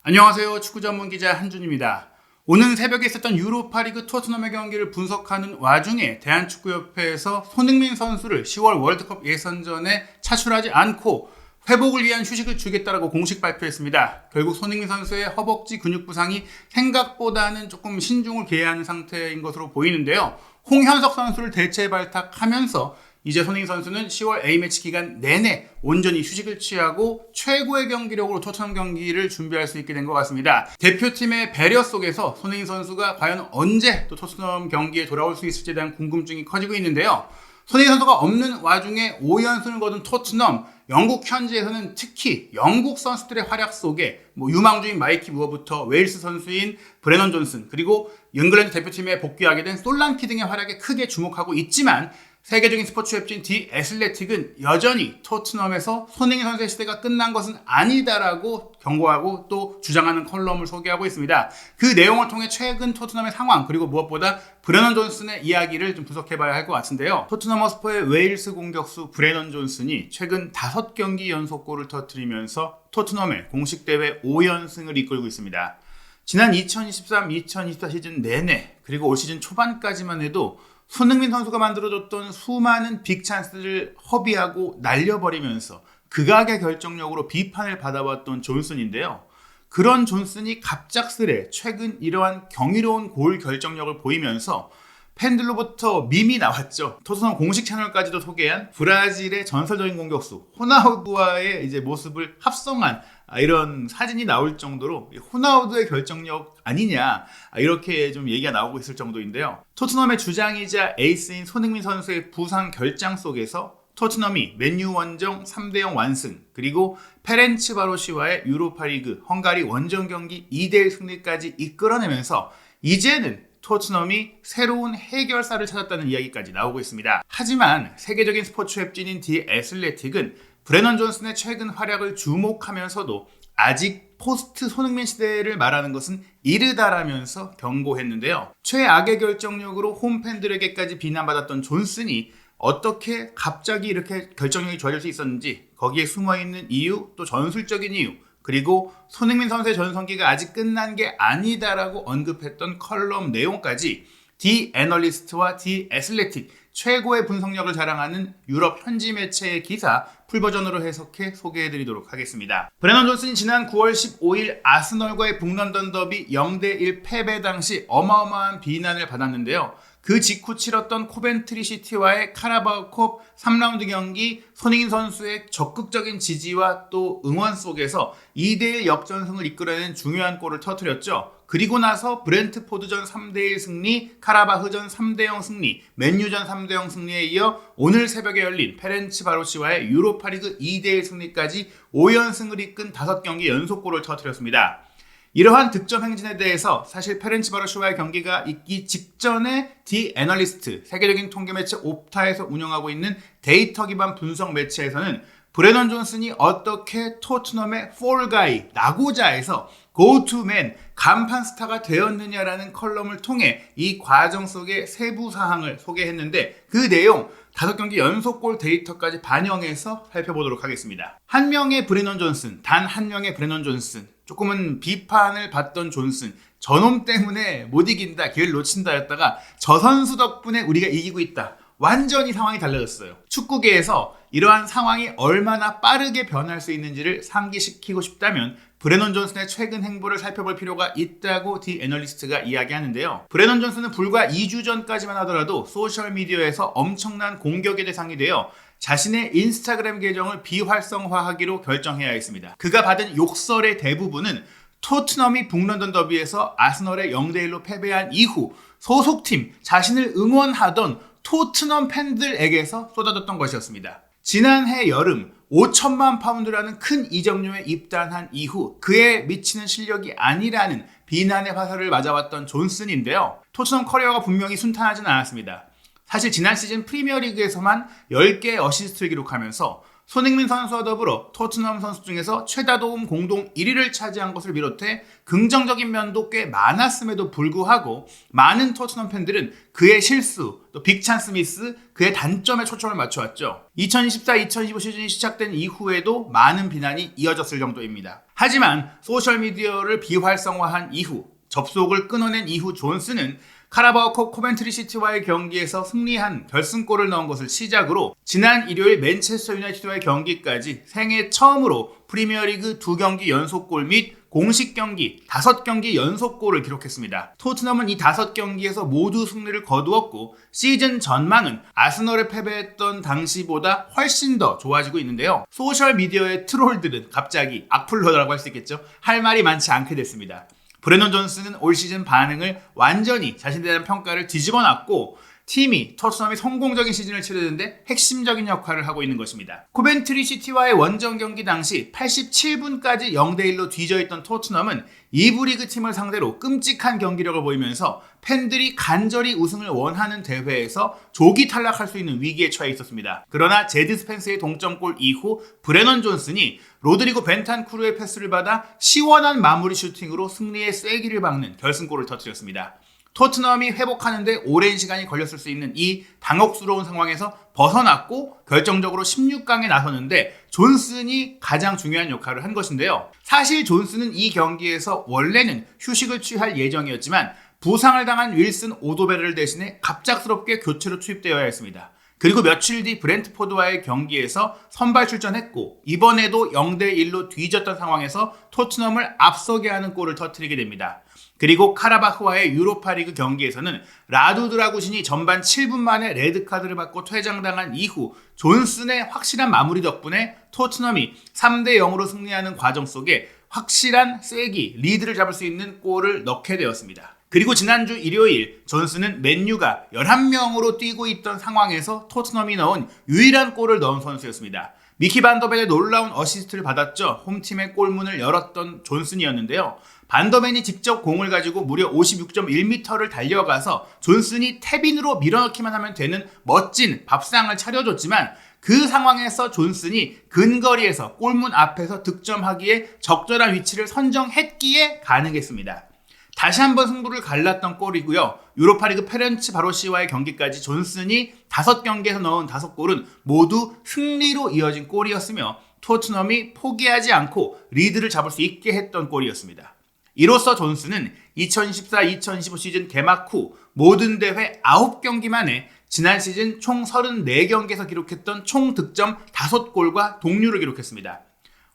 안녕하세요. 축구 전문 기자 한준입니다. 오늘 새벽에 있었던 유로파리그 토트넘의 경기를 분석하는 와중에 대한축구협회에서 손흥민 선수를 10월 월드컵 예선전에 차출하지 않고 회복을 위한 휴식을 주겠다라고 공식 발표했습니다. 결국 손흥민 선수의 허벅지 근육 부상이 생각보다는 조금 신중을 기해야 하는 상태인 것으로 보이는데요. 홍현석 선수를 대체 발탁하면서 이제 손흥민 선수는 10월 A매치 기간 내내 온전히 휴식을 취하고 최고의 경기력으로 토트넘 경기를 준비할 수 있게 된 것 같습니다. 대표팀의 배려 속에서 손흥민 선수가 과연 언제 또 토트넘 경기에 돌아올 수 있을지에 대한 궁금증이 커지고 있는데요. 손흥민 선수가 없는 와중에 5연승을 거둔 토트넘, 영국 현지에서는 특히 영국 선수들의 활약 속에 유망주인 마이키 무어부터 웨일스 선수인 브레넌 존슨, 그리고 잉글랜드 대표팀에 복귀하게 된 솔랑키 등의 활약에 크게 주목하고 있지만 세계적인 스포츠 웹진 디 애슬레틱은 여전히 토트넘에서 손흥민 선수의 시대가 끝난 것은 아니다라고 경고하고 또 주장하는 컬럼을 소개하고 있습니다. 그 내용을 통해 최근 토트넘의 상황, 그리고 무엇보다 브레넌 존슨의 이야기를 좀 분석해봐야 할 것 같은데요. 토트넘 허스퍼의 웨일스 공격수 브레넌 존슨이 최근 5경기 연속골을 터뜨리면서 토트넘의 공식 대회 5연승을 이끌고 있습니다. 지난 2023-2024 시즌 내내, 그리고 올 시즌 초반까지만 해도 손흥민 선수가 만들어줬던 수많은 빅찬스를 허비하고 날려버리면서 극악의 결정력으로 비판을 받아왔던 존슨인데요. 그런 존슨이 갑작스레 최근 이러한 경이로운 골 결정력을 보이면서 팬들로부터 밈이 나왔죠. 토트넘 공식 채널까지도 소개한 브라질의 전설적인 공격수 호나우두와의 이제 모습을 합성한 이런 사진이 나올 정도로 호나우두의 결정력 아니냐, 이렇게 좀 얘기가 나오고 있을 정도인데요. 토트넘의 주장이자 에이스인 손흥민 선수의 부상 결장 속에서 토트넘이 맨유 원정 3대0 완승, 그리고 페렌츠바로시와의 유로파리그 헝가리 원정 경기 2대1 승리까지 이끌어내면서 이제는 토트넘이 새로운 해결사를 찾았다는 이야기까지 나오고 있습니다. 하지만 세계적인 스포츠 웹진인 디 애슬레틱은 브레넌 존슨의 최근 활약을 주목하면서도 아직 포스트 손흥민 시대를 말하는 것은 이르다라면서 경고했는데요. 최악의 결정력으로 홈팬들에게까지 비난받았던 존슨이 어떻게 갑자기 이렇게 결정력이 좋아질 수 있었는지, 거기에 숨어있는 이유, 또 전술적인 이유, 그리고 손흥민 선수의 전성기가 아직 끝난 게 아니다라고 언급했던 컬럼 내용까지 디 애널리스트와 디 애슬레틱, 최고의 분석력을 자랑하는 유럽 현지 매체의 기사 풀버전으로 해석해 소개해드리도록 하겠습니다. 브레넌 존슨이 지난 9월 15일 아스널과의 북런던 더비 0대1 패배 당시 어마어마한 비난을 받았는데요. 그 직후 치렀던 코벤트리 시티와의 카라바오컵 3라운드 경기, 손흥민 선수의 적극적인 지지와 또 응원 속에서 2대1 역전승을 이끌어낸 중요한 골을 터뜨렸죠. 그리고 나서 브렌트포드전 3대1 승리, 카라바흐전 3대0 승리, 맨유전 3대0 승리에 이어 오늘 새벽에 열린 페렌츠바로시와의 유로파리그 2대1 승리까지 5연승을 이끈 5경기 연속골을 터뜨렸습니다. 이러한 득점 행진에 대해서 사실 페렌츠바로시와의 경기가 있기 직전에 디 애널리스트, 세계적인 통계 매체 옵타에서 운영하고 있는 데이터 기반 분석 매체에서는 브레넌 존슨이 어떻게 토트넘의 폴가이, 나고자에서 고투맨, 간판 스타가 되었느냐라는 컬럼을 통해 이 과정 속의 세부 사항을 소개했는데, 그 내용 5경기 연속골 데이터까지 반영해서 살펴보도록 하겠습니다. 한 명의 브레넌 존슨, 단 한 명의 브레넌 존슨, 조금은 비판을 받던 존슨, 저놈 때문에 못 이긴다, 기회를 놓친다 였다가 저 선수 덕분에 우리가 이기고 있다, 완전히 상황이 달라졌어요. 축구계에서 이러한 상황이 얼마나 빠르게 변할 수 있는지를 상기시키고 싶다면 브레넌 존슨의 최근 행보를 살펴볼 필요가 있다고 디 애널리스트가 이야기하는데요. 브레넌 존슨은 불과 2주 전까지만 하더라도 소셜미디어에서 엄청난 공격의 대상이 되어 자신의 인스타그램 계정을 비활성화하기로 결정해야 했습니다. 그가 받은 욕설의 대부분은 토트넘이 북런던 더비에서 아스널에 0대1로 패배한 이후 소속팀, 자신을 응원하던 토트넘 팬들에게서 쏟아졌던 것이었습니다. 지난해 여름 5천만 파운드라는 큰 이적료에 입단한 이후 그에 미치는 실력이 아니라는 비난의 화살을 맞아왔던 존슨인데요. 토트넘 커리어가 분명히 순탄하진 않았습니다. 사실 지난 시즌 프리미어리그에서만 10개의 어시스트를 기록하면서 손흥민 선수와 더불어 토트넘 선수 중에서 최다 도움 공동 1위를 차지한 것을 비롯해 긍정적인 면도 꽤 많았음에도 불구하고 많은 토트넘 팬들은 그의 실수, 또 빅찬스 미스, 그의 단점에 초점을 맞춰왔죠. 2024-2025 시즌이 시작된 이후에도 많은 비난이 이어졌을 정도입니다. 하지만 소셜미디어를 비활성화한 이후, 접속을 끊어낸 이후 존스는 카라바오컵 코벤트리 시티와의 경기에서 승리한 결승골을 넣은 것을 시작으로 지난 일요일 맨체스터 유나이티드와의 경기까지 생애 처음으로 프리미어리그 2경기 연속골 및 공식 경기 5경기 연속골을 기록했습니다. 토트넘은 이 5경기에서 모두 승리를 거두었고 시즌 전망은 아스널에 패배했던 당시보다 훨씬 더 좋아지고 있는데요. 소셜미디어의 트롤들은 갑자기 악플러라고 할 수 있겠죠. 할 말이 많지 않게 됐습니다. 브레넌 존스는 올 시즌 반응을 완전히 자신에 대한 평가를 뒤집어 놨고 팀이 토트넘이 성공적인 시즌을 치르는데 핵심적인 역할을 하고 있는 것입니다. 코벤트리 시티와의 원정 경기 당시 87분까지 0대1로 뒤져있던 토트넘은 2부 리그 팀을 상대로 끔찍한 경기력을 보이면서 팬들이 간절히 우승을 원하는 대회에서 조기 탈락할 수 있는 위기에 처해 있었습니다. 그러나 제드 스펜스의 동점골 이후 브레넌 존슨이 로드리고 벤탄쿠르의 패스를 받아 시원한 마무리 슈팅으로 승리의 쐐기를 박는 결승골을 터뜨렸습니다. 토트넘이 회복하는데 오랜 시간이 걸렸을 수 있는 이 당혹스러운 상황에서 벗어났고 결정적으로 16강에 나서는데 존슨이 가장 중요한 역할을 한 것인데요. 사실 존슨은 이 경기에서 원래는 휴식을 취할 예정이었지만 부상을 당한 윌슨 오도베를 대신해 갑작스럽게 교체로 투입되어야 했습니다. 그리고 며칠 뒤 브렌트포드와의 경기에서 선발 출전했고 이번에도 0대1로 뒤졌던 상황에서 토트넘을 앞서게 하는 골을 터뜨리게 됩니다. 그리고 카라바흐와의 유로파리그 경기에서는 라두 드라구신이 전반 7분 만에 레드카드를 받고 퇴장당한 이후 존슨의 확실한 마무리 덕분에 토트넘이 3대0으로 승리하는 과정 속에 확실한 쐐기, 리드를 잡을 수 있는 골을 넣게 되었습니다. 그리고 지난주 일요일 존슨은 맨유가 11명으로 뛰고 있던 상황에서 토트넘이 넣은 유일한 골을 넣은 선수였습니다. 미키 반더벤의 놀라운 어시스트를 받았죠. 홈팀의 골문을 열었던 존슨이었는데요. 반더벤이 직접 공을 가지고 무려 56.1m를 달려가서 존슨이 탭인으로 밀어넣기만 하면 되는 멋진 밥상을 차려줬지만 그 상황에서 존슨이 근거리에서 골문 앞에서 득점하기에 적절한 위치를 선정했기에 가능했습니다. 다시 한번 승부를 갈랐던 골이고요. 유로파리그 페렌츠 바로시와의 경기까지 존슨이 5경기에서 넣은 5골은 모두 승리로 이어진 골이었으며 토트넘이 포기하지 않고 리드를 잡을 수 있게 했던 골이었습니다. 이로써 존슨은 2014-2015 시즌 개막 후 모든 대회 9경기 만에 지난 시즌 총 34경기에서 기록했던 총 득점 5골과 동률을 기록했습니다.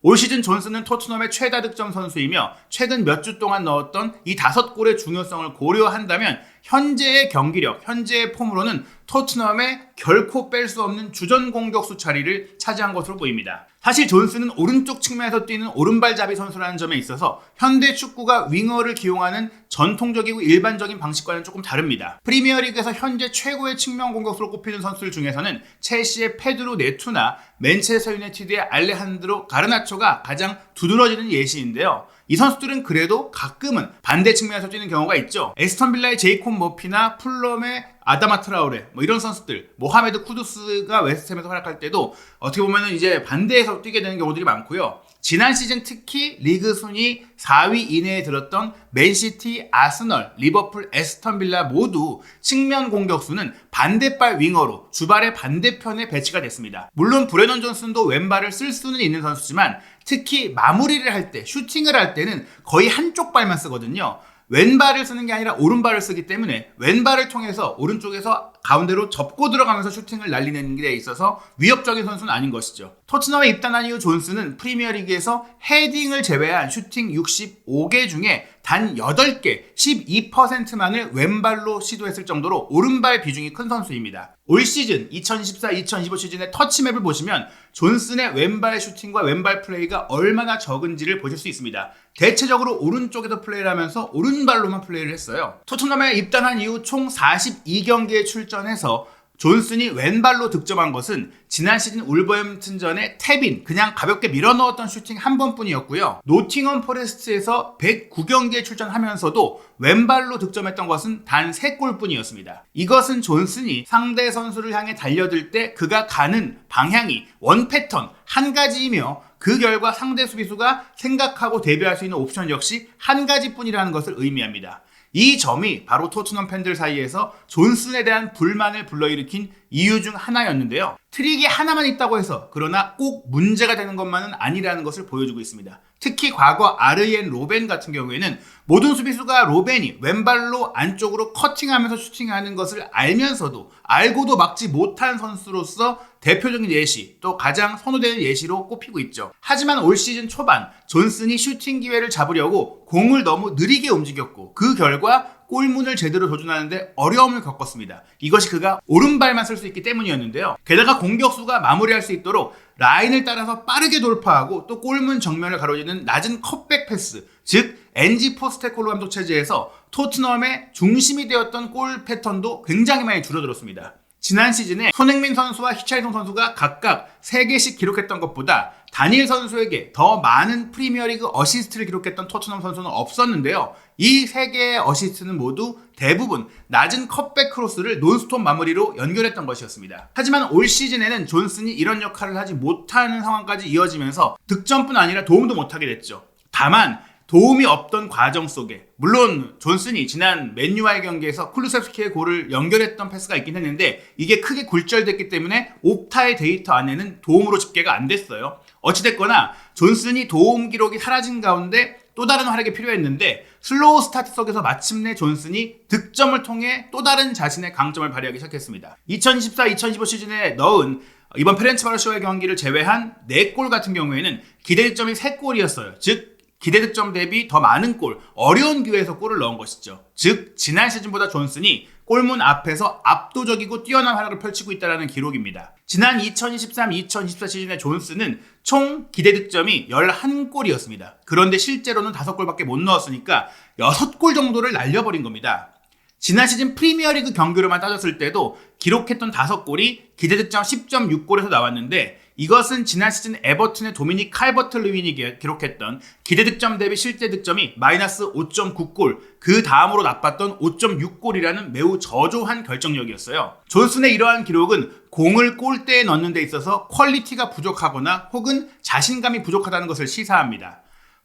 올 시즌 존슨은 토트넘의 최다 득점 선수이며 최근 몇 주 동안 넣었던 이 5골의 중요성을 고려한다면 현재의 경기력, 현재의 폼으로는 토트넘에 결코 뺄 수 없는 주전 공격수 자리를 차지한 것으로 보입니다. 사실 존슨은 오른쪽 측면에서 뛰는 오른발잡이 선수라는 점에 있어서 현대 축구가 윙어를 기용하는 전통적이고 일반적인 방식과는 조금 다릅니다. 프리미어리그에서 현재 최고의 측면 공격수로 꼽히는 선수들 중에서는 첼시의 페드로 네투나 맨체스터 유나이티드의 알레한드로 가르나초가 가장 두드러지는 예시인데요. 이 선수들은 그래도 가끔은 반대 측면에서 뛰는 경우가 있죠. 에스턴 빌라의 제이콥 머피나 풀럼의 아다마 트라우레 이런 선수들, 모하메드 쿠두스가 웨스트햄에서 활약할 때도 어떻게 보면 이제 반대에서 뛰게 되는 경우들이 많고요. 지난 시즌 특히 리그 순위 4위 이내에 들었던 맨시티, 아스널, 리버풀, 에스턴 빌라 모두 측면 공격수는 반대발 윙어로 주발의 반대편에 배치가 됐습니다. 물론 브레넌 존슨도 왼발을 쓸 수는 있는 선수지만 특히 마무리를 할 때, 슈팅을 할 때는 거의 한쪽 발만 쓰거든요. 왼발을 쓰는 게 아니라 오른발을 쓰기 때문에 왼발을 통해서 오른쪽에서 가운데로 접고 들어가면서 슈팅을 날리는 데 있어서 위협적인 선수는 아닌 것이죠. 토트넘에 입단한 이후 존슨은 프리미어리그에서 헤딩을 제외한 슈팅 65개 중에 단 8개, 12%만을 왼발로 시도했을 정도로 오른발 비중이 큰 선수입니다. 올 시즌 2014-2015 시즌의 터치맵을 보시면 존슨의 왼발 슈팅과 왼발 플레이가 얼마나 적은지를 보실 수 있습니다. 대체적으로 오른쪽에서 플레이를 하면서 오른발로만 플레이를 했어요. 토트넘에 입단한 이후 총 42경기에 출전해서 존슨이 왼발로 득점한 것은 지난 시즌 울버햄튼전의 탭인 그냥 가볍게 밀어넣었던 슈팅 한 번뿐이었고요. 노팅엄 포레스트에서 109경기에 출전하면서도 왼발로 득점했던 것은 단 3골뿐이었습니다. 이것은 존슨이 상대 선수를 향해 달려들 때 그가 가는 방향이 원 패턴 한 가지이며 그 결과 상대 수비수가 생각하고 대비할 수 있는 옵션 역시 한 가지뿐이라는 것을 의미합니다. 이 점이 바로 토트넘 팬들 사이에서 존슨에 대한 불만을 불러일으킨 이유 중 하나였는데요. 트릭이 하나만 있다고 해서 그러나 꼭 문제가 되는 것만은 아니라는 것을 보여주고 있습니다. 특히 과거 아르옌 로벤 같은 경우에는 모든 수비수가 로벤이 왼발로 안쪽으로 커팅하면서 슈팅하는 것을 알고도 막지 못한 선수로서 대표적인 예시, 또 가장 선호되는 예시로 꼽히고 있죠. 하지만 올 시즌 초반 존슨이 슈팅 기회를 잡으려고 공을 너무 느리게 움직였고 그 결과 골문을 제대로 조준하는데 어려움을 겪었습니다. 이것이 그가 오른발만 쓸 수 있기 때문이었는데요. 게다가 공격수가 마무리할 수 있도록 라인을 따라서 빠르게 돌파하고 또 골문 정면을 가로지는 낮은 컷백 패스, 즉 엔지 포스테코글루 감독 체제에서 토트넘의 중심이 되었던 골 패턴도 굉장히 많이 줄어들었습니다. 지난 시즌에 손흥민 선수와 히차이송 선수가 각각 3개씩 기록했던 것보다 다니엘 선수에게 더 많은 프리미어리그 어시스트를 기록했던 토트넘 선수는 없었는데요. 이 3개의 어시스트는 모두 대부분 낮은 컷백 크로스를 논스톱 마무리로 연결했던 것이었습니다. 하지만 올 시즌에는 존슨이 이런 역할을 하지 못하는 상황까지 이어지면서 득점뿐 아니라 도움도 못하게 됐죠. 다만 도움이 없던 과정 속에 물론 존슨이 지난 맨유와의 경기에서 쿨루셉스키의 골을 연결했던 패스가 있긴 했는데 이게 크게 굴절됐기 때문에 옵타의 데이터 안에는 도움으로 집계가 안 됐어요. 어찌됐거나 존슨이 도움 기록이 사라진 가운데 또 다른 활약이 필요했는데 슬로우 스타트 속에서 마침내 존슨이 득점을 통해 또 다른 자신의 강점을 발휘하기 시작했습니다. 2024-2025 시즌에 넣은 이번 페렌츠바로시와의 경기를 제외한 4골 같은 경우에는 기대 득점이 3골이었어요. 즉 기대 득점 대비 더 많은 골, 어려운 기회에서 골을 넣은 것이죠. 즉 지난 시즌보다 존슨이 골문 앞에서 압도적이고 뛰어난 활약을 펼치고 있다는 기록입니다. 지난 2023-2024 시즌의 존슨은 총 기대 득점이 11골이었습니다. 그런데 실제로는 5골밖에 못 넣었으니까 6골 정도를 날려버린 겁니다. 지난 시즌 프리미어리그 경기로만 따졌을 때도 기록했던 5골이 기대 득점 10.6골에서 나왔는데 이것은 지난 시즌 에버튼의 도미닉 칼버트 르윈이 기록했던 기대 득점 대비 실제 득점이 마이너스 5.9골, 그 다음으로 나빴던 5.6골이라는 매우 저조한 결정력이었어요. 존슨의 이러한 기록은 공을 골대에 넣는 데 있어서 퀄리티가 부족하거나 혹은 자신감이 부족하다는 것을 시사합니다.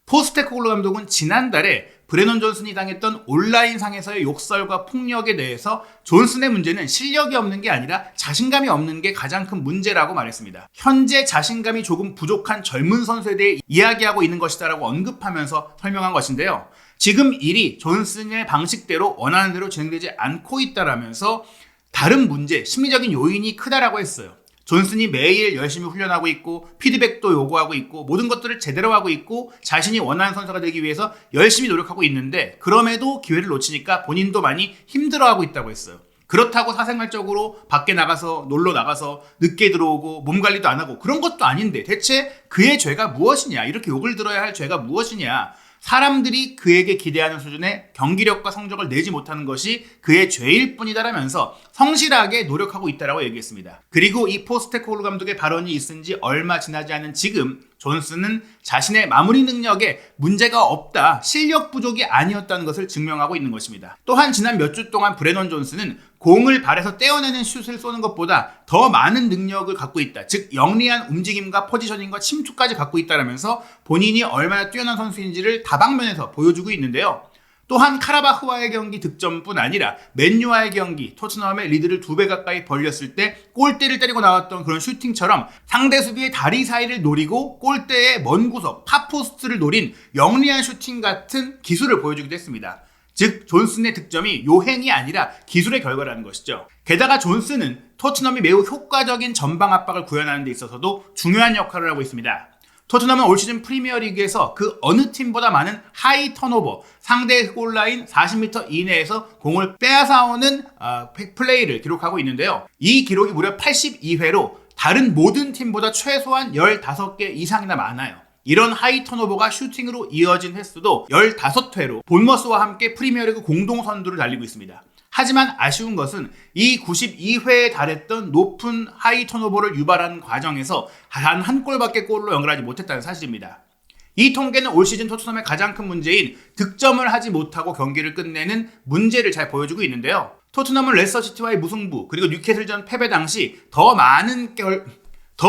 포스테코글루 감독은 지난달에 브레넌 존슨이 당했던 온라인상에서의 욕설과 폭력에 대해서 존슨의 문제는 실력이 없는 게 아니라 자신감이 없는 게 가장 큰 문제라고 말했습니다. 현재 자신감이 조금 부족한 젊은 선수에 대해 이야기하고 있는 것이다라고 언급하면서 설명한 것인데요. 지금 일이 존슨의 방식대로 원하는 대로 진행되지 않고 있다라면서 다른 문제, 심리적인 요인이 크다라고 했어요. 존슨이 매일 열심히 훈련하고 있고 피드백도 요구하고 있고 모든 것들을 제대로 하고 있고 자신이 원하는 선수가 되기 위해서 열심히 노력하고 있는데 그럼에도 기회를 놓치니까 본인도 많이 힘들어하고 있다고 했어요. 그렇다고 사생활적으로 밖에 나가서 놀러 나가서 늦게 들어오고 몸 관리도 안 하고 그런 것도 아닌데 대체 그의 죄가 무엇이냐, 이렇게 욕을 들어야 할 죄가 무엇이냐, 사람들이 그에게 기대하는 수준의 경기력과 성적을 내지 못하는 것이 그의 죄일 뿐이다라면서 성실하게 노력하고 있다라고 얘기했습니다. 그리고 이 포스테코글루 감독의 발언이 있은 지 얼마 지나지 않은 지금 존슨은 자신의 마무리 능력에 문제가 없다, 실력 부족이 아니었다는 것을 증명하고 있는 것입니다. 또한 지난 몇 주 동안 브레넌 존슨은 공을 발에서 떼어내는 슛을 쏘는 것보다 더 많은 능력을 갖고 있다, 즉 영리한 움직임과 포지셔닝과 침투까지 갖고 있다라면서 본인이 얼마나 뛰어난 선수인지를 다방면에서 보여주고 있는데요. 또한 카라바흐와의 경기 득점뿐 아니라 맨유와의 경기, 토트넘의 리드를 2배 가까이 벌렸을 때 골대를 때리고 나왔던 그런 슈팅처럼 상대 수비의 다리 사이를 노리고 골대의 먼 구석, 팝포스트를 노린 영리한 슈팅 같은 기술을 보여주기도 했습니다. 즉 존슨의 득점이 요행이 아니라 기술의 결과라는 것이죠. 게다가 존슨은 토트넘이 매우 효과적인 전방 압박을 구현하는 데 있어서도 중요한 역할을 하고 있습니다. 토트넘은 올 시즌 프리미어리그에서 그 어느 팀보다 많은 하이 턴오버, 상대 골라인 40m 이내에서 공을 빼앗아오는 플레이를 기록하고 있는데요. 이 기록이 무려 82회로 다른 모든 팀보다 최소한 15개 이상이나 많아요. 이런 하이 턴오버가 슈팅으로 이어진 횟수도 15회로 본머스와 함께 프리미어리그 공동 선두를 달리고 있습니다. 하지만 아쉬운 것은 이 92회에 달했던 높은 하이 턴오버를 유발하는 과정에서 단 한 골밖에 골로 연결하지 못했다는 사실입니다. 이 통계는 올 시즌 토트넘의 가장 큰 문제인 득점을 하지 못하고 경기를 끝내는 문제를 잘 보여주고 있는데요. 토트넘은 레스터시티와의 무승부 그리고 뉴캐슬전 패배 당시 더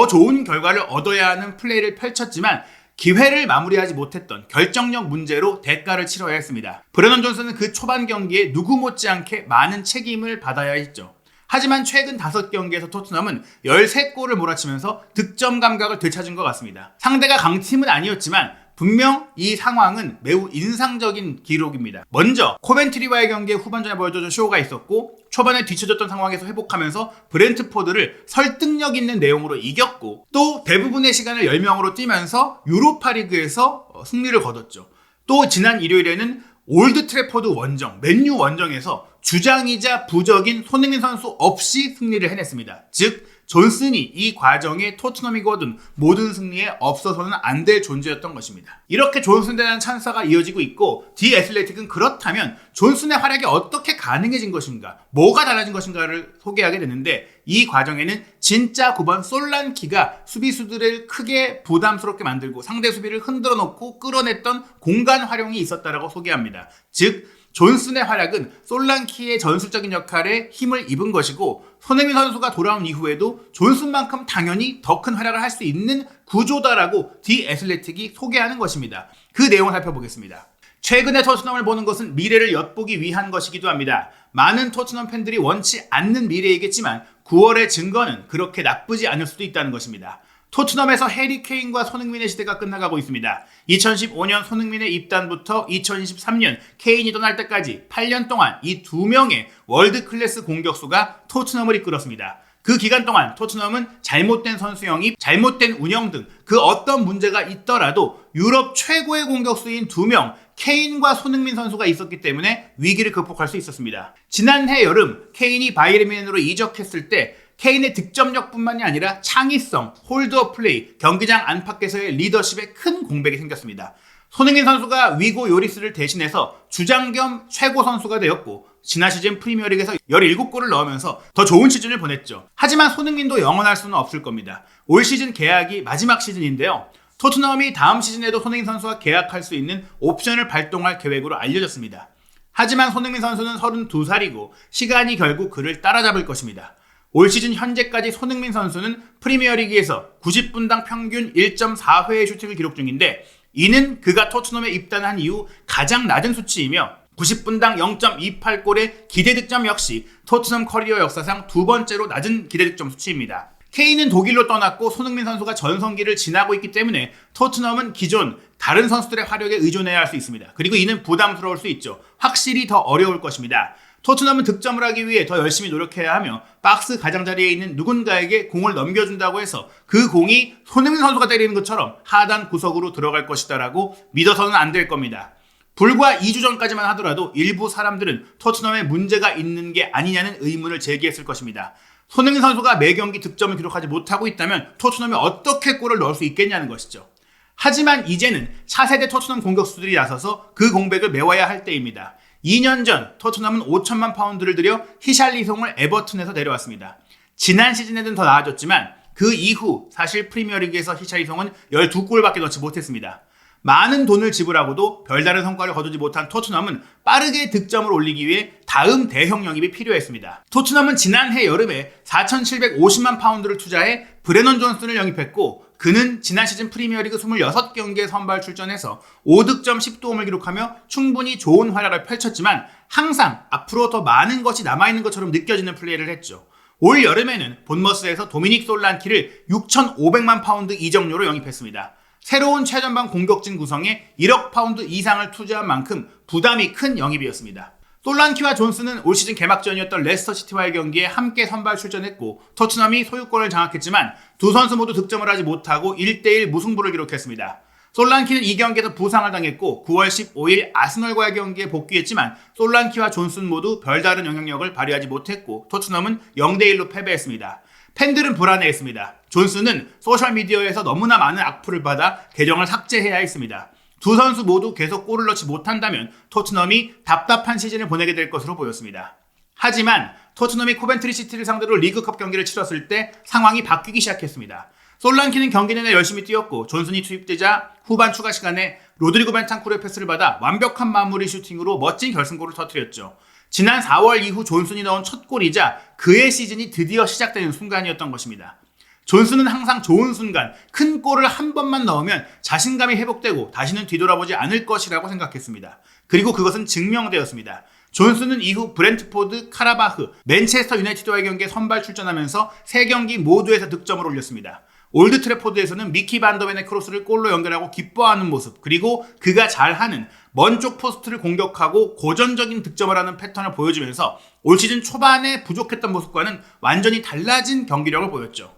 좋은 결과를 얻어야 하는 플레이를 펼쳤지만 기회를 마무리하지 못했던 결정력 문제로 대가를 치러야 했습니다. 브레넌 존슨은 그 초반 경기에 누구 못지않게 많은 책임을 받아야 했죠. 하지만 최근 5경기에서 토트넘은 13골을 몰아치면서 득점 감각을 되찾은 것 같습니다. 상대가 강팀은 아니었지만 분명 이 상황은 매우 인상적인 기록입니다. 먼저 코벤트리와의 경기에 후반전에 보여줬던 쇼가 있었고 초반에 뒤쳐졌던 상황에서 회복하면서 브렌트포드를 설득력 있는 내용으로 이겼고 또 대부분의 시간을 10명으로 뛰면서 유로파리그에서 승리를 거뒀죠. 또 지난 일요일에는 올드 트래포드 원정, 맨유 원정에서 주장이자 부적인 손흥민 선수 없이 승리를 해냈습니다. 즉 존슨이 이 과정에 토트넘이 거둔 모든 승리에 없어서는 안 될 존재였던 것입니다. 이렇게 존슨에 대한 찬사가 이어지고 있고 디 애슬레틱은 그렇다면 존슨의 활약이 어떻게 가능해진 것인가, 뭐가 달라진 것인가를 소개하게 되는데 이 과정에는 진짜 9번 솔란키가 수비수들을 크게 부담스럽게 만들고 상대 수비를 흔들어 놓고 끌어냈던 공간 활용이 있었다라고 소개합니다. 즉 존슨의 활약은 솔란키의 전술적인 역할에 힘을 입은 것이고 손흥민 선수가 돌아온 이후에도 존슨만큼 당연히 더 큰 활약을 할 수 있는 구조다라고 디 애슬레틱이 소개하는 것입니다. 그 내용을 살펴보겠습니다. 최근에 토트넘을 보는 것은 미래를 엿보기 위한 것이기도 합니다. 많은 토트넘 팬들이 원치 않는 미래이겠지만 9월의 증거는 그렇게 나쁘지 않을 수도 있다는 것입니다. 토트넘에서 해리 케인과 손흥민의 시대가 끝나가고 있습니다. 2015년 손흥민의 입단부터 2023년 케인이 떠날 때까지 8년 동안 이 두 명의 월드 클래스 공격수가 토트넘을 이끌었습니다. 그 기간 동안 토트넘은 잘못된 선수 영입, 잘못된 운영 등 그 어떤 문제가 있더라도 유럽 최고의 공격수인 2명 케인과 손흥민 선수가 있었기 때문에 위기를 극복할 수 있었습니다. 지난해 여름 케인이 바이에른 뮌헨으로 이적했을 때 케인의 득점력뿐만이 아니라 창의성, 홀드업 플레이, 경기장 안팎에서의 리더십에 큰 공백이 생겼습니다. 손흥민 선수가 위고 요리스를 대신해서 주장 겸 최고 선수가 되었고 지난 시즌 프리미어리그에서 17골을 넣으면서 더 좋은 시즌을 보냈죠. 하지만 손흥민도 영원할 수는 없을 겁니다. 올 시즌 계약이 마지막 시즌인데요. 토트넘이 다음 시즌에도 손흥민 선수와 계약할 수 있는 옵션을 발동할 계획으로 알려졌습니다. 하지만 손흥민 선수는 32살이고 시간이 결국 그를 따라잡을 것입니다. 올 시즌 현재까지 손흥민 선수는 프리미어리그에서 90분당 평균 1.4회의 슈팅을 기록 중인데 이는 그가 토트넘에 입단한 이후 가장 낮은 수치이며 90분당 0.28골의 기대득점 역시 토트넘 커리어 역사상 두 번째로 낮은 기대득점 수치입니다. 케인은 독일로 떠났고 손흥민 선수가 전성기를 지나고 있기 때문에 토트넘은 기존 다른 선수들의 활약에 의존해야 할 수 있습니다. 그리고 이는 부담스러울 수 있죠. 확실히 더 어려울 것입니다. 토트넘은 득점을 하기 위해 더 열심히 노력해야 하며 박스 가장자리에 있는 누군가에게 공을 넘겨준다고 해서 그 공이 손흥민 선수가 때리는 것처럼 하단 구석으로 들어갈 것이다라고 믿어서는 안 될 겁니다. 불과 2주 전까지만 하더라도 일부 사람들은 토트넘에 문제가 있는 게 아니냐는 의문을 제기했을 것입니다. 손흥민 선수가 매 경기 득점을 기록하지 못하고 있다면 토트넘이 어떻게 골을 넣을 수 있겠냐는 것이죠. 하지만 이제는 차세대 토트넘 공격수들이 나서서 그 공백을 메워야 할 때입니다. 2년 전 토트넘은 5천만 파운드를 들여 히샬리송을 에버튼에서 데려왔습니다. 지난 시즌에는 더 나아졌지만 그 이후 사실 프리미어리그에서 히샬리송은 12골밖에 넣지 못했습니다. 많은 돈을 지불하고도 별다른 성과를 거두지 못한 토트넘은 빠르게 득점을 올리기 위해 다음 대형 영입이 필요했습니다. 토트넘은 지난해 여름에 4,750만 파운드를 투자해 브레넌 존슨을 영입했고 그는 지난 시즌 프리미어리그 26경기에 선발 출전해서 5득점 10도움을 기록하며 충분히 좋은 활약을 펼쳤지만 항상 앞으로 더 많은 것이 남아있는 것처럼 느껴지는 플레이를 했죠. 올 여름에는 본머스에서 도미닉 솔란키를 6,500만 파운드 이적료로 영입했습니다. 새로운 최전방 공격진 구성에 1억 파운드 이상을 투자한 만큼 부담이 큰 영입이었습니다. 솔란키와 존슨은 올 시즌 개막전이었던 레스터시티와의 경기에 함께 선발 출전했고 토트넘이 소유권을 장악했지만 두 선수 모두 득점을 하지 못하고 1대1 무승부를 기록했습니다. 솔란키는 이 경기에서 부상을 당했고 9월 15일 아스널과의 경기에 복귀했지만 솔란키와 존슨 모두 별다른 영향력을 발휘하지 못했고 토트넘은 0대1로 패배했습니다. 팬들은 불안해했습니다. 존슨은 소셜미디어에서 너무나 많은 악플을 받아 계정을 삭제해야 했습니다. 두 선수 모두 계속 골을 넣지 못한다면 토트넘이 답답한 시즌을 보내게 될 것으로 보였습니다. 하지만 토트넘이 코벤트리 시티를 상대로 리그컵 경기를 치렀을 때 상황이 바뀌기 시작했습니다. 솔랑키는 경기 내내 열심히 뛰었고 존슨이 투입되자 후반 추가 시간에 로드리고 벤탄쿠르의 패스를 받아 완벽한 마무리 슈팅으로 멋진 결승골을 터뜨렸죠. 지난 4월 이후 존슨이 넣은 첫 골이자 그의 시즌이 드디어 시작되는 순간이었던 것입니다. 존슨은 항상 좋은 순간, 큰 골을 한 번만 넣으면 자신감이 회복되고 다시는 뒤돌아보지 않을 것이라고 생각했습니다. 그리고 그것은 증명되었습니다. 존슨은 이후 브렌트포드, 카라바흐, 맨체스터 유나이티드와의 경기에 선발 출전하면서 3경기 모두에서 득점을 올렸습니다. 올드 트래포드에서는 미키 반더벤의 크로스를 골로 연결하고 기뻐하는 모습, 그리고 그가 잘하는 먼 쪽 포스트를 공격하고 고전적인 득점을 하는 패턴을 보여주면서 올 시즌 초반에 부족했던 모습과는 완전히 달라진 경기력을 보였죠.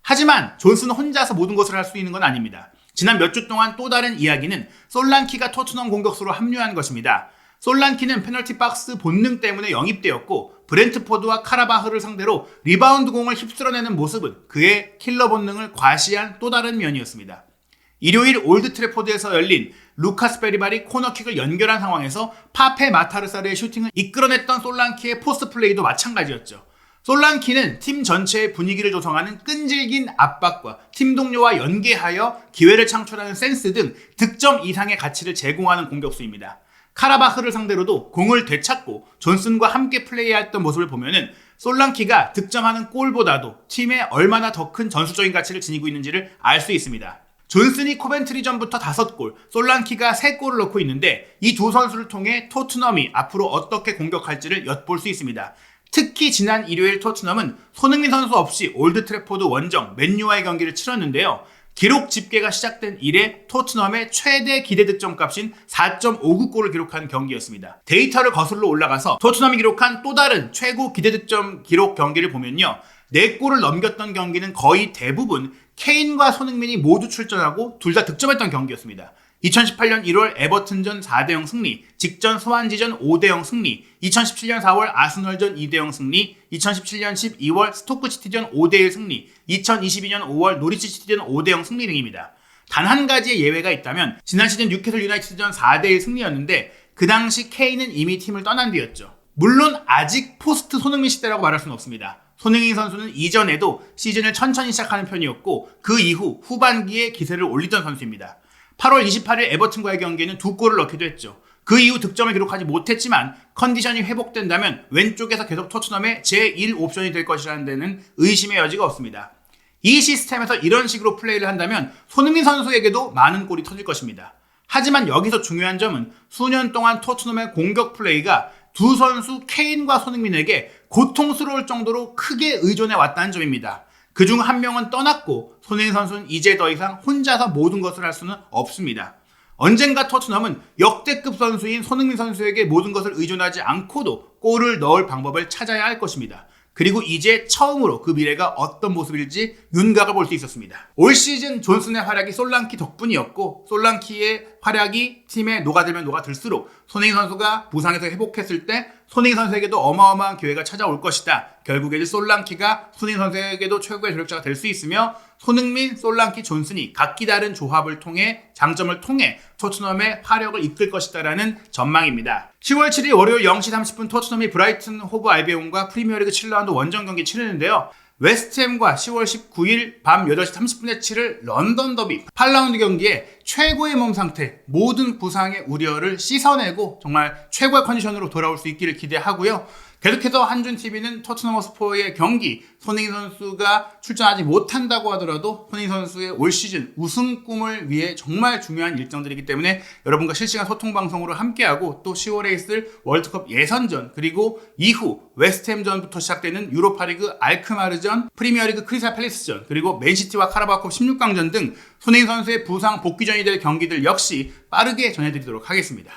하지만 존슨은 혼자서 모든 것을 할 수 있는 건 아닙니다. 지난 몇 주 동안 또 다른 이야기는 솔랑키가 토트넘 공격수로 합류한 것입니다. 솔랑키는 페널티 박스 본능 때문에 영입되었고 브렌트포드와 카라바흐를 상대로 리바운드 공을 휩쓸어내는 모습은 그의 킬러 본능을 과시한 또 다른 면이었습니다. 일요일 올드 트래포드에서 열린 루카스 베리발이 코너킥을 연결한 상황에서 파페 마타르사르의 슈팅을 이끌어냈던 솔랑키의 포스트 플레이도 마찬가지였죠. 솔랑키는 팀 전체의 분위기를 조성하는 끈질긴 압박과 팀 동료와 연계하여 기회를 창출하는 센스 등 득점 이상의 가치를 제공하는 공격수입니다. 카라바흐를 상대로도 공을 되찾고 존슨과 함께 플레이했던 모습을 보면은 솔랑키가 득점하는 골보다도 팀에 얼마나 더 큰 전술적인 가치를 지니고 있는지를 알 수 있습니다. 존슨이 코벤트리전부터 5골, 솔랑키가 3골을 넣고 있는데 이 두 선수를 통해 토트넘이 앞으로 어떻게 공격할지를 엿볼 수 있습니다. 특히 지난 일요일 토트넘은 손흥민 선수 없이 올드 트래포드 원정 맨유와의 경기를 치렀는데요. 기록 집계가 시작된 이래 토트넘의 최대 기대 득점 값인 4.59골을 기록한 경기였습니다. 데이터를 거슬러 올라가서 토트넘이 기록한 또 다른 최고 기대 득점 기록 경기를 보면요. 4골을 넘겼던 경기는 거의 대부분 케인과 손흥민이 모두 출전하고 둘 다 득점했던 경기였습니다. 2018년 1월 에버튼전 4대0 승리, 직전 스완지전 5대0 승리, 2017년 4월 아스널전 2대0 승리, 2017년 12월 스토크시티전 5대1 승리, 2022년 5월 노리치 시티전 5대0 승리 등입니다. 단 한 가지의 예외가 있다면 지난 시즌 뉴캐슬 유나이티드전 4대1 승리였는데 그 당시 케인은 이미 팀을 떠난 뒤였죠. 물론 아직 포스트 손흥민 시대라고 말할 수는 없습니다. 손흥민 선수는 이전에도 시즌을 천천히 시작하는 편이었고 그 이후 후반기에 기세를 올리던 선수입니다. 8월 28일 에버튼과의 경기에는 2골을 넣기도 했죠. 그 이후 득점을 기록하지 못했지만 컨디션이 회복된다면 왼쪽에서 계속 토트넘의 제1옵션이 될 것이라는 데는 의심의 여지가 없습니다. 이 시스템에서 이런 식으로 플레이를 한다면 손흥민 선수에게도 많은 골이 터질 것입니다. 하지만 여기서 중요한 점은 수년 동안 토트넘의 공격 플레이가 두 선수 케인과 손흥민에게 고통스러울 정도로 크게 의존해 왔다는 점입니다. 그중 한 명은 떠났고 손흥민 선수는 이제 더 이상 혼자서 모든 것을 할 수는 없습니다. 언젠가 토트넘은 역대급 선수인 손흥민 선수에게 모든 것을 의존하지 않고도 골을 넣을 방법을 찾아야 할 것입니다. 그리고 이제 처음으로 그 미래가 어떤 모습일지 윤곽을 볼 수 있었습니다. 올 시즌 존슨의 활약이 솔랑키 덕분이었고 솔랑키의 활약이 팀에 녹아들면 녹아들수록 손흥민 선수가 부상에서 회복했을 때 손흥민 선수에게도 어마어마한 기회가 찾아올 것이다. 결국에는 솔랑키가 손흥민 선수에게도 최고의 조력자가 될 수 있으며 손흥민, 솔랑키, 존슨이 각기 다른 조합을 통해 장점을 통해 토트넘의 화력을 이끌 것이다라는 전망입니다. 10월 7일 월요일 0시 30분 토트넘이 브라이튼 호브 알비온과 프리미어리그 7라운드 원정 경기 치르는데요. 웨스트햄과 10월 19일 밤 8시 30분에 치를 런던 더비 8라운드 경기에 최고의 몸 상태, 모든 부상의 우려를 씻어내고 정말 최고의 컨디션으로 돌아올 수 있기를 기대하고요. 계속해서 한준TV는 토트넘 허스퍼의 경기, 손흥민 선수가 출전하지 못한다고 하더라도 손흥민 선수의 올 시즌 우승 꿈을 위해 정말 중요한 일정들이기 때문에 여러분과 실시간 소통 방송으로 함께하고 또 10월에 있을 월드컵 예선전 그리고 이후 웨스트햄전부터 시작되는 유로파리그 알크마르전, 프리미어리그 크리스탈 팰리스전 그리고 맨시티와 카라바오컵 16강전 등 손흥민 선수의 부상 복귀전이 될 경기들 역시 빠르게 전해드리도록 하겠습니다.